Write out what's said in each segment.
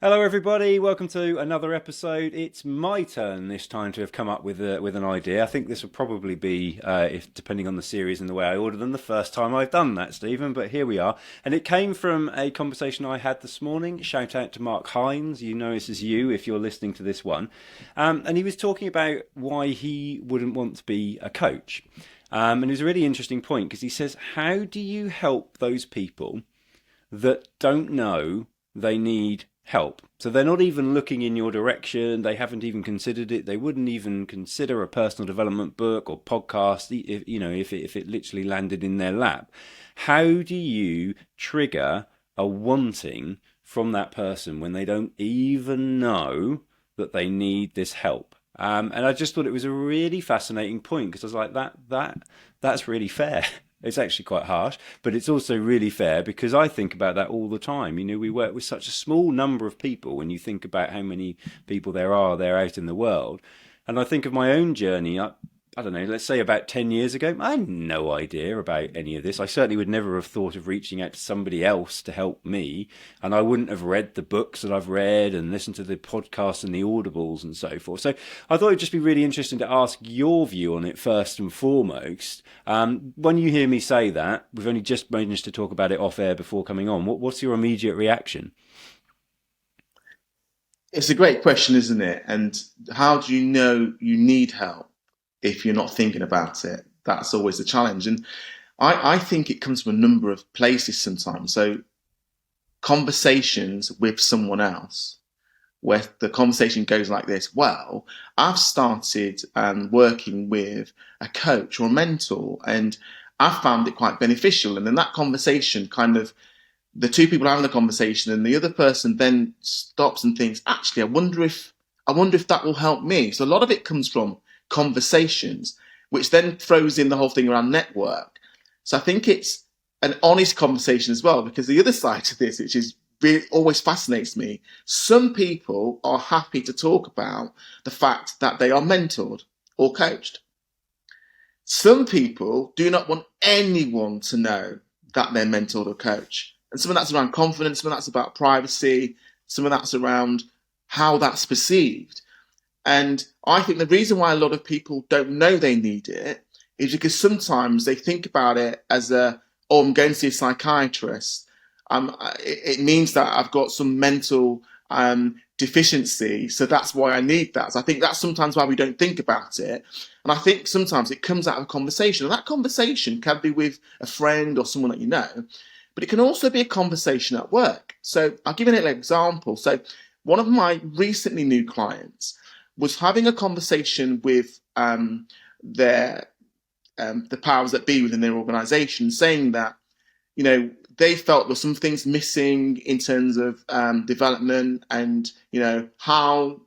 Hello, everybody. Welcome to another episode. It's my turn this time to have come up with an idea. I think this will probably be, if depending on the series and the way I order them, the first time I've done that, Stephen. But here we are, and it came from a conversation I had this morning. Shout out to Mark Hines. You know this is you if you're listening to this one, and he was talking about why he wouldn't want to be a coach. And it was a really interesting point because he says, "How do you help those people that don't know they need help? So they're not even looking in your direction. They haven't even considered it. They wouldn't even consider a personal development book or podcast, if it literally landed in their lap. How do you trigger a wanting from that person when they don't even know that they need this help?" And I just thought it was a really fascinating point because I was like, that's really fair. It's actually quite harsh, but it's also really fair because I think about that all the time. You know, we work with such a small number of people when you think about how many people there are there out in the world. And I think of my own journey. I don't know, let's say about 10 years ago, I had no idea about any of this. I certainly would never have thought of reaching out to somebody else to help me. And I wouldn't have read the books that I've read and listened to the podcasts and the audibles and so forth. So I thought it'd just be really interesting to ask your view on it first and foremost. When you hear me say that, we've only just managed to talk about it off air before coming on. What's your immediate reaction? It's a great question, isn't it? And how do you know you need help if you're not thinking about it? That's always the challenge. And I think it comes from a number of places sometimes. So, conversations with someone else, where the conversation goes like this: well, I've started working with a coach or a mentor, and I've found it quite beneficial. And then that conversation kind of the two people having the conversation and the other person then stops and thinks, actually, I wonder if that will help me. So a lot of it comes from conversations, which then throws in the whole thing around network. So I think it's an honest conversation as well, because the other side to this, which is really always fascinates me, some people are happy to talk about the fact that they are mentored or coached. Some people do not want anyone to know that they're mentored or coached. And some of that's around confidence, some of that's about privacy, some of that's around how that's perceived. And I think the reason why a lot of people don't know they need it is because sometimes they think about it as oh, I'm going to see a psychiatrist. It means that I've got some mental deficiency, so that's why I need that. So I think that's sometimes why we don't think about it. And I think sometimes it comes out of a conversation. And that conversation can be with a friend or someone that you know, but it can also be a conversation at work. So I'll give you an example. So one of my recently new clients was having a conversation with their the powers that be within their organisation, saying that they felt there were some things missing in terms of development, and how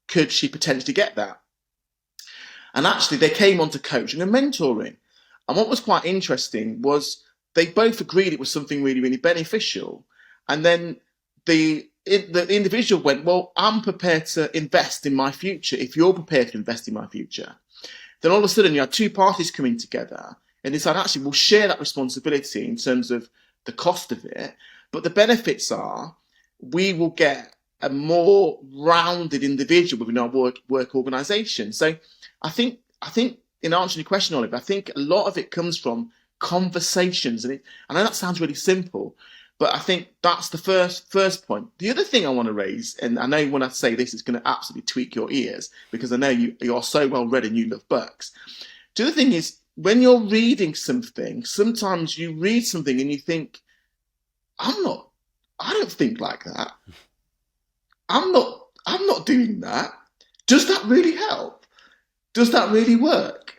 could she potentially get that? And actually, they came on to coaching and mentoring. And what was quite interesting was they both agreed it was something really, really beneficial. And then the individual went, well, I'm prepared to invest in my future if you're prepared to invest in my future. Then all of a sudden you had two parties coming together and decided, actually, we'll share that responsibility in terms of the cost of it. But the benefits are we will get a more rounded individual within our work organisation. So I think in answering your question, Oliver, I think a lot of it comes from conversations. And I know that sounds really simple, but I think that's the first point. The other thing I want to raise, and I know when I say this, it's going to absolutely tweak your ears because I know you are so well read and you love books. The other thing is when you're reading something, sometimes you read something and you think, I'm not, I don't think like that. I'm not doing that. Does that really help? Does that really work?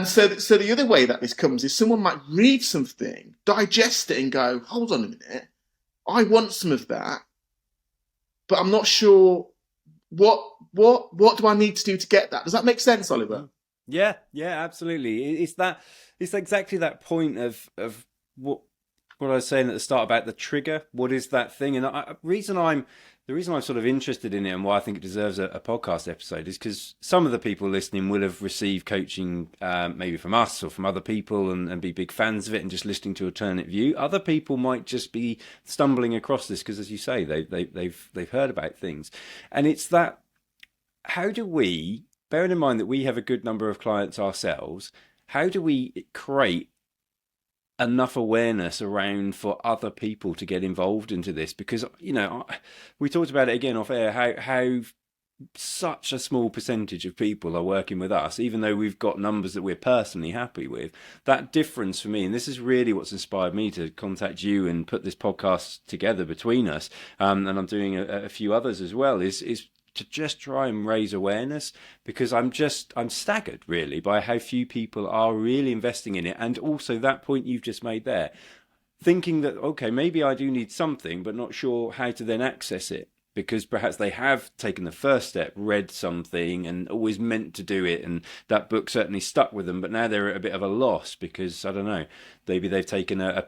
So the other way that this comes is someone might read something, digest it, and go, "Hold on a minute, I want some of that, but I'm not sure what do I need to do to get that." Does that make sense, Oliver? Yeah, yeah, absolutely. It's exactly that point of what what I was saying at the start about the trigger. What is that thing? And the reason I'm sort of interested in it and why I think it deserves a podcast episode is because some of the people listening will have received coaching, maybe from us or from other people, and be big fans of it and just listening to Alternate View. Other people might just be stumbling across this because, as you say, they've heard about things, and it's that. How do we, bearing in mind that we have a good number of clients ourselves, how do we create enough awareness around for other people to get involved into this? Because we talked about it again off air, how such a small percentage of people are working with us, even though we've got numbers that we're personally happy with. That difference for me, and this is really what's inspired me to contact you and put this podcast together between us, and I'm doing a few others as well, is to just try and raise awareness, because I'm staggered really by how few people are really investing in it. And also that point you've just made there, thinking that, okay, maybe I do need something, but not sure how to then access it, because perhaps they have taken the first step, read something and always meant to do it, and that book certainly stuck with them, but now they're at a bit of a loss because, I don't know, maybe they've taken a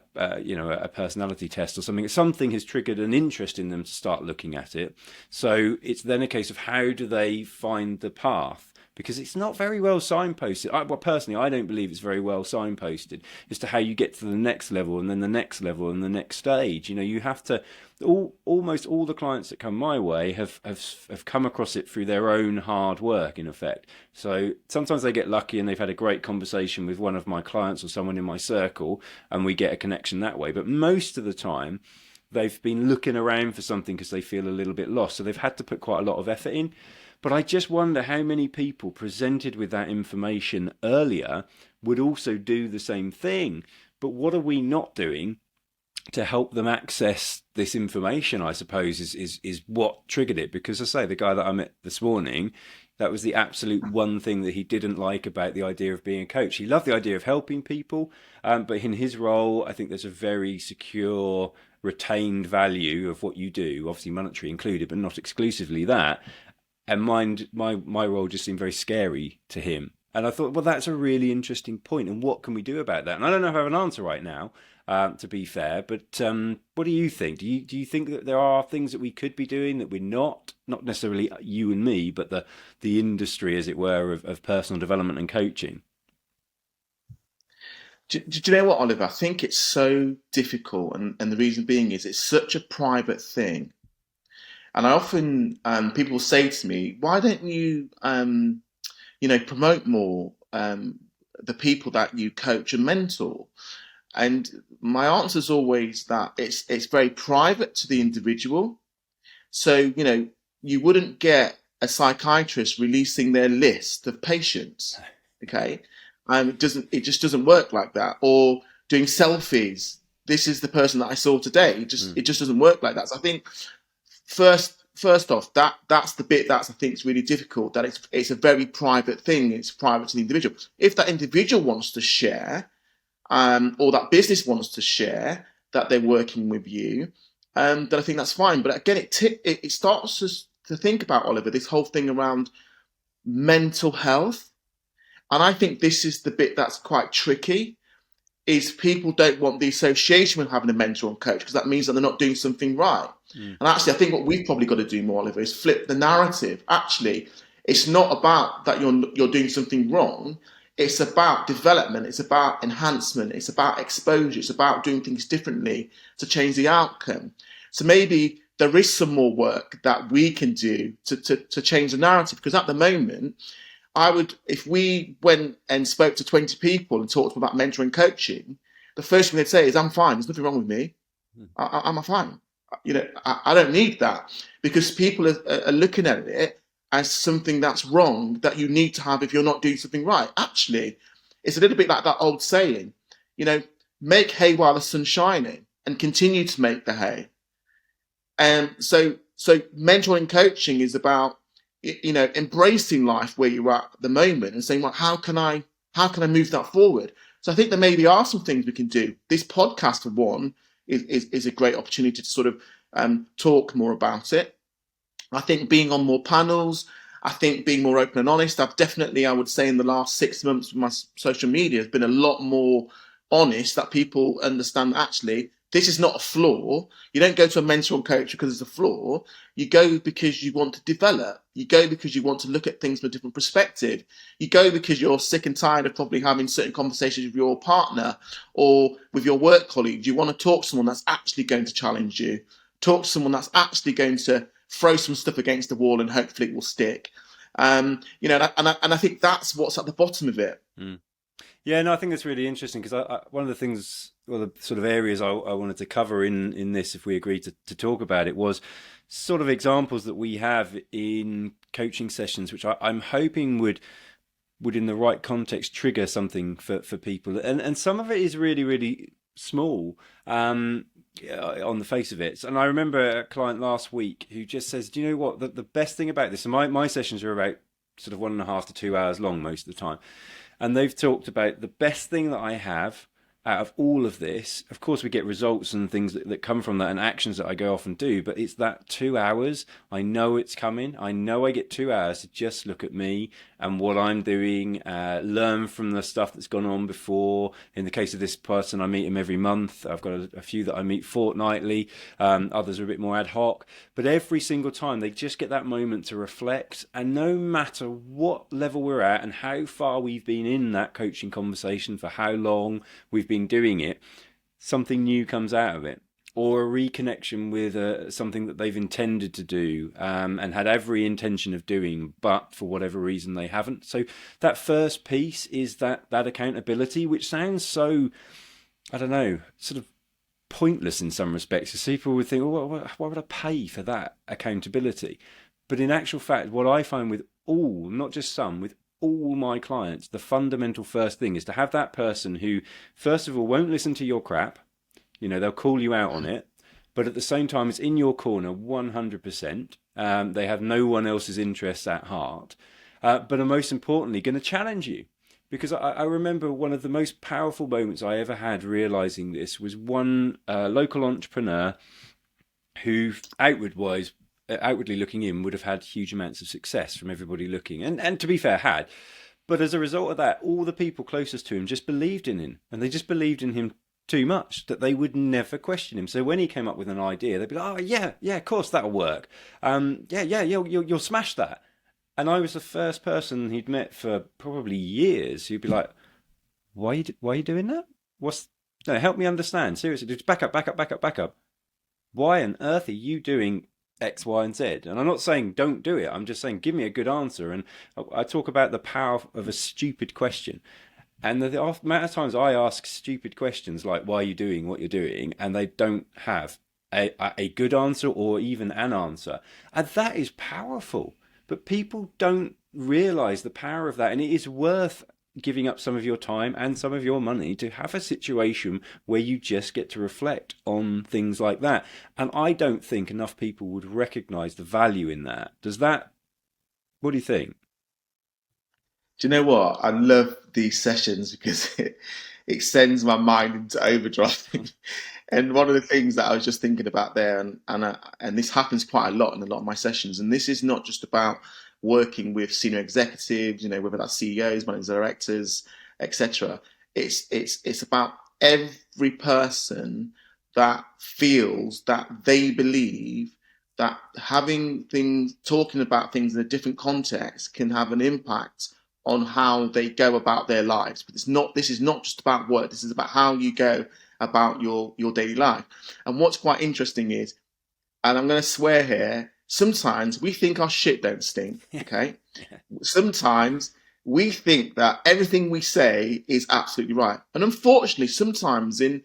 personality test or something has triggered an interest in them to start looking at it. So it's then a case of how do they find the path, because it's not very well signposted. Personally, I don't believe it's very well signposted as to how you get to the next level and then the next level and the next stage. You have to. Almost all the clients that come my way have come across it through their own hard work, in effect. So sometimes they get lucky and they've had a great conversation with one of my clients or someone in my circle, and we get a connection that way. But most of the time, they've been looking around for something because they feel a little bit lost. So they've had to put quite a lot of effort in. But I just wonder how many people presented with that information earlier would also do the same thing. But what are we not doing to help them access this information, I suppose, is what triggered it? Because I say, the guy that I met this morning, that was the absolute one thing that he didn't like about the idea of being a coach. He loved the idea of helping people, but in his role, I think there's a very secure, retained value of what you do, obviously monetary included, but not exclusively that. And my role just seemed very scary to him. And I thought, well, that's a really interesting point. And what can we do about that? And I don't know if I have an answer right now, to be fair. But what do you think? Do you think that there are things that we could be doing that we're not necessarily you and me, but the industry, as it were, of personal development and coaching? Do you know what, Oliver? I think it's so difficult, and the reason being is it's such a private thing. And I often, people say to me, why don't you, promote more the people that you coach and mentor? And my answer is always that it's very private to the individual. So, you wouldn't get a psychiatrist releasing their list of patients, okay? It just doesn't work like that. Or doing selfies. This is the person that I saw today. It just doesn't work like that. So I think first off, that's the bit that I think is really difficult. That it's a very private thing. It's private to the individual. If that individual wants to share, or that business wants to share that they're working with you, then I think that's fine. But again, it starts us to think about, Oliver, this whole thing around mental health, and I think this is the bit that's quite tricky. Is people don't want the association with having a mentor and coach, because that means that they're not doing something right. And actually, I think what we've probably got to do more, Oliver, is flip the narrative. Actually, it's not about that you're doing something wrong. It's about development. It's about enhancement. It's about exposure. It's about doing things differently to change the outcome. So maybe there is some more work that we can do to change the narrative, because at the moment, if we went and spoke to 20 people and talked about mentoring coaching, the first thing they'd say is, I'm fine. There's nothing wrong with me. I'm fine. I don't need that, because people are looking at it as something that's wrong that you need to have if you're not doing something right. Actually, it's a little bit like that old saying, make hay while the sun's shining and continue to make the hay. And so mentoring coaching is about, embracing life where you're at the moment and saying, well, how can I move that forward? So I think there maybe are some things we can do. This podcast, for one, is a great opportunity to sort of talk more about it. I think being on more panels, I think being more open and honest. I would say in the last 6 months with my social media, has been a lot more honest, that people understand that actually This is not a flaw. You don't go to a mentor or coach because it's a flaw. You go because you want to develop. You go because you want to look at things from a different perspective. You go because you're sick and tired of probably having certain conversations with your partner or with your work colleagues. You want to talk to someone that's actually going to challenge you. Talk to someone that's actually going to throw some stuff against the wall and hopefully it will stick. And I think that's what's at the bottom of it. Mm. Yeah, no, I think that's really interesting because one of the things, well, the sort of areas I wanted to cover in this, if we agreed to talk about it, was sort of examples that we have in coaching sessions, which I'm hoping would in the right context trigger something for people, and some of it is really really small. On the face of it. And I remember a client last week who just says, do you know what, the best thing about this, and my sessions are about sort of 1.5 to 2 hours long most of the time, and they've talked about the best thing that I have out of all of this. Of course, we get results and things that come from that and actions that I go off and do, but it's that 2 hours. I know it's coming. I know I get 2 hours to just look at me and what I'm doing, learn from the stuff that's gone on before. In the case of this person, I meet him every month. I've got a few that I meet fortnightly. Others are a bit more ad hoc. But every single time, they just get that moment to reflect. And no matter what level we're at and how far we've been in that coaching conversation, for how long we've been doing it, something new comes out of it, or a reconnection with something that they've intended to do and had every intention of doing, but for whatever reason they haven't. So that first piece is that accountability, which sounds so, I don't know, sort of pointless in some respects. Because people would think, well, why would I pay for that accountability? But in actual fact, what I find with all, not just some, with all my clients, the fundamental first thing is to have that person who, first of all, won't listen to your crap. You know, they'll call you out on it, but at the same time, it's in your corner 100%. They have no one else's interests at heart, but are most importantly going to challenge you. Because I remember one of the most powerful moments I ever had realizing this was one local entrepreneur who outwardly looking in would have had huge amounts of success from everybody looking, and to be fair, had. But as a result of that, all the people closest to him just believed in him, and they just believed in him too much that they would never question him. So when he came up with an idea, they'd be like, "Oh yeah, of course that'll work. Yeah, you'll smash that." And I was the first person he'd met for probably years who'd be like, why are you doing that? No, help me understand. Seriously, just back up. Why on earth are you doing X, Y, and Z? And I'm not saying don't do it. I'm just saying give me a good answer. And I talk about the power of a stupid question. And the amount of times I ask stupid questions like, why are you doing what you're doing? And they don't have a good answer or even an answer. And that is powerful. But people don't realize the power of that. And it is worth giving up some of your time and some of your money to have a situation where you just get to reflect on things like that. And I don't think enough people would recognize the value in that. What do you think? Do you know what? I love these sessions because it sends my mind into overdrive. And one of the things that I was just thinking about there, and this happens quite a lot in a lot of my sessions, and this is not just about working with senior executives, whether that's CEOs, managing directors, etc. It's about every person that feels that they believe that talking about things in a different context can have an impact on how they go about their lives. But this is not just about work. This is about how you go about your daily life. And what's quite interesting is, and I'm going to swear here, sometimes we think our shit don't stink. Okay. Sometimes we think that everything we say is absolutely right. And unfortunately, sometimes in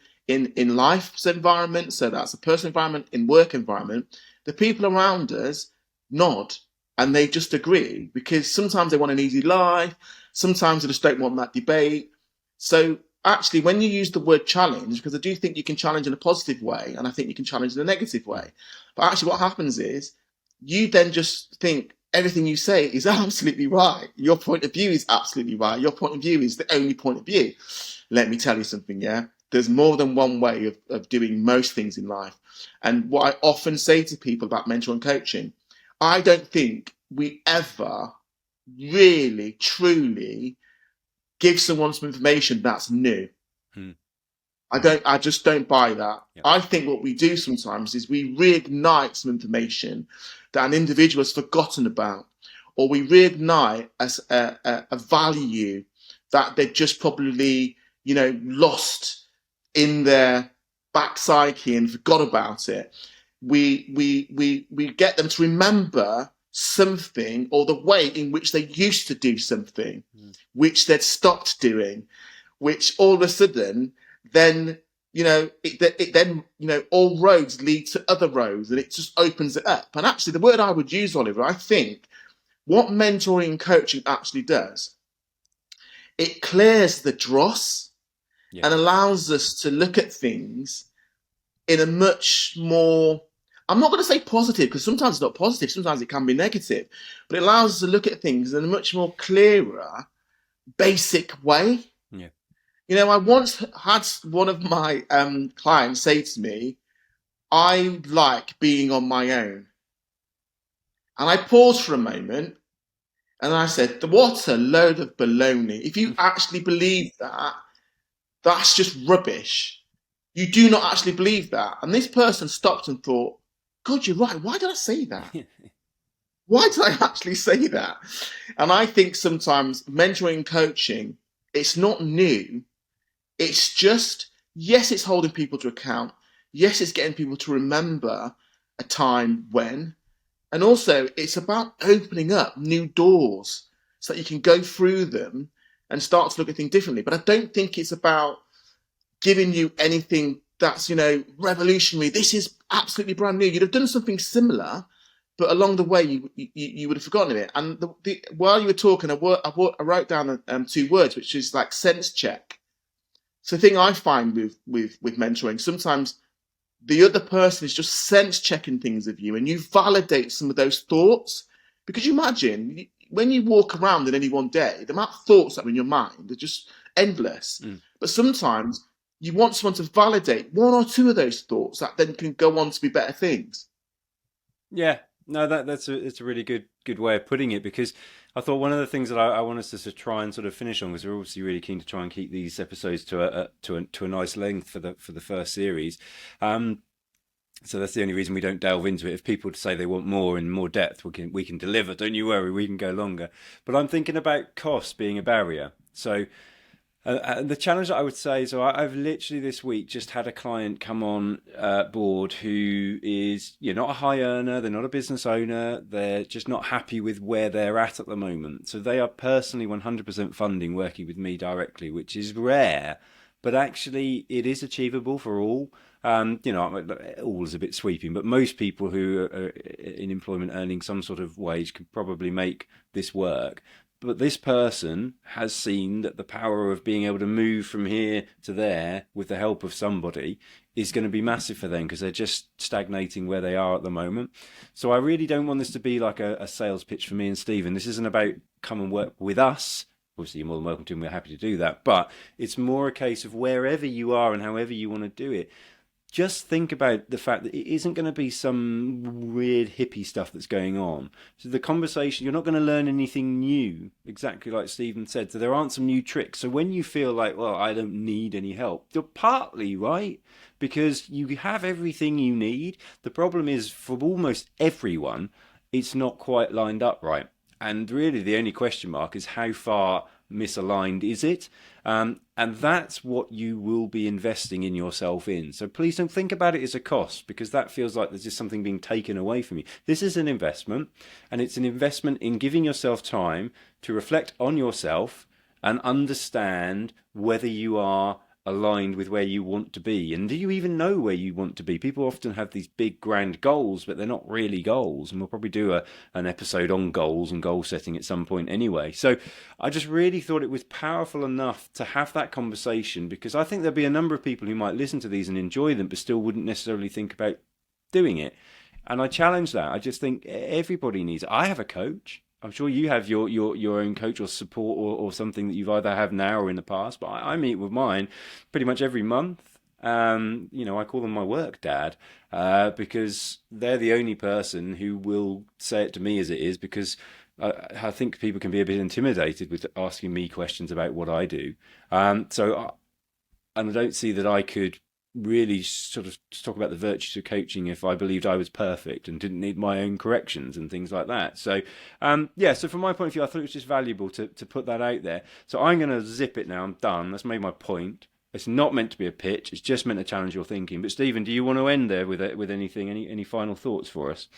life's environment, so that's a personal environment, in work environment, the people around us nod and they just agree because sometimes they want an easy life. Sometimes they just don't want that debate. So actually, when you use the word challenge, because I do think you can challenge in a positive way, and I think you can challenge in a negative way. But actually what happens is you then just think everything you say is absolutely right. Your point of view is absolutely right. Your point of view is the only point of view. Let me tell you something, yeah? There's more than one way of doing most things in life. And what I often say to people about mentoring and coaching, I don't think we ever really, truly give someone some information that's new. Hmm. I just don't buy that. Yeah. I think what we do sometimes is we reignite some information that an individual has forgotten about, or we reignite as a value that they've just probably, lost in their back psyche and forgot about it. We get them to remember something or the way in which they used to do something, Mm. which they'd stopped doing, which all of a sudden then it then all roads lead to other roads, and it just opens it up. And actually, the word I would use, Oliver, I think what mentoring and coaching actually does, it clears the dross Yeah. and allows us to look at things in a much more, I'm not going to say positive, because sometimes it's not positive, sometimes it can be negative, but it allows us to look at things in a much more clearer, basic way. Yeah. I once had one of my clients say to me, I like being on my own. And I paused for a moment and I said, what a load of baloney. If you actually believe that, that's just rubbish. You do not actually believe that. And this person stopped and thought, God, you're right. Why did I say that? Why did I actually say that? And I think sometimes mentoring and coaching, it's not new. It's just, yes, it's holding people to account. Yes, it's getting people to remember a time when. And also, it's about opening up new doors so that you can go through them and start to look at things differently. But I don't think it's about giving you anything that's, revolutionary. This is absolutely brand new. You'd have done something similar, but along the way, you would have forgotten it. And while you were talking, I wrote down two words, which is like sense check. So the thing I find with mentoring, sometimes the other person is just sense checking things of you, and you validate some of those thoughts. Because you imagine when you walk around in any one day, the amount of thoughts that are in your mind are just endless. Mm. But sometimes you want someone to validate one or two of those thoughts that then can go on to be better things. Yeah, no, it's a really good way of putting it, because I thought one of the things that I want us to try and sort of finish on, because we're obviously really keen to try and keep these episodes to a nice length for the first series. So that's the only reason we don't delve into it. If people say they want more in more depth, we can deliver. Don't you worry, we can go longer. But I'm thinking about cost being a barrier. So the challenge that I would say, so I've literally this week just had a client come on board who is, not a high earner, they're not a business owner, they're just not happy with where they're at the moment. So they are personally 100% funding working with me directly, which is rare, but actually it is achievable for all. All is a bit sweeping, but most people who are in employment earning some sort of wage can probably make this work. But this person has seen that the power of being able to move from here to there with the help of somebody is going to be massive for them, because they're just stagnating where they are at the moment. So I really don't want this to be like a sales pitch for me and Stephen. This isn't about come and work with us. Obviously, you're more than welcome to, and we're happy to do that. But it's more a case of wherever you are and however you want to do it, just think about the fact that it isn't going to be some weird hippie stuff that's going on. So the conversation, you're not going to learn anything new, exactly like Stephen said. So there aren't some new tricks. So when you feel like, well, I don't need any help, you're partly right, because you have everything you need. The problem is, for almost everyone, it's not quite lined up right. And really the only question mark is how far misaligned is it? And that's what you will be investing in yourself in. So please don't think about it as a cost, because that feels like there's just something being taken away from you. This is an investment, and it's an investment in giving yourself time to reflect on yourself and understand whether you are aligned with where you want to be. And do you even know where you want to be? People often have these big grand goals, but they're not really goals. And we'll probably do an episode on goals and goal setting at some point anyway. So I just really thought it was powerful enough to have that conversation, because I think there'll be a number of people who might listen to these and enjoy them, but still wouldn't necessarily think about doing it. And I challenge that. I just think everybody needs it. I have a coach. I'm sure you have your own coach or support, or something that you've either have now or in the past. But I meet with mine pretty much every month. I call them my work dad, because they're the only person who will say it to me as it is, because I think people can be a bit intimidated with asking me questions about what I do. So and I don't see that I could really sort of talk about the virtues of coaching if I believed I was perfect and didn't need my own corrections and things like that. So, yeah, so from my point of view, I thought it was just valuable to put that out there. So I'm going to zip it now. I'm done. That's made my point. It's not meant to be a pitch. It's just meant to challenge your thinking. But Stephen, do you want to end there with anything? Any final thoughts for us?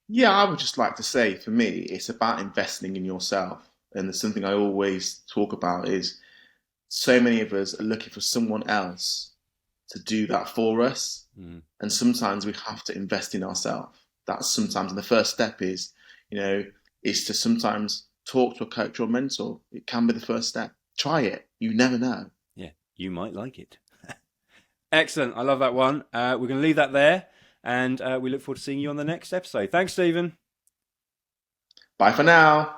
Yeah, I would just like to say for me, it's about investing in yourself. And there's something I always talk about is so many of us are looking for someone else to do that for us. Mm. And sometimes we have to invest in ourselves. That's sometimes, and the first step is, you know, is to sometimes talk to a coach or mentor. It can be the first step. Try it. You never know. Yeah, you might like it. Excellent. I love that one. We're going to leave that there, and we look forward to seeing you on the next episode. Thanks, Stephen. Bye for now.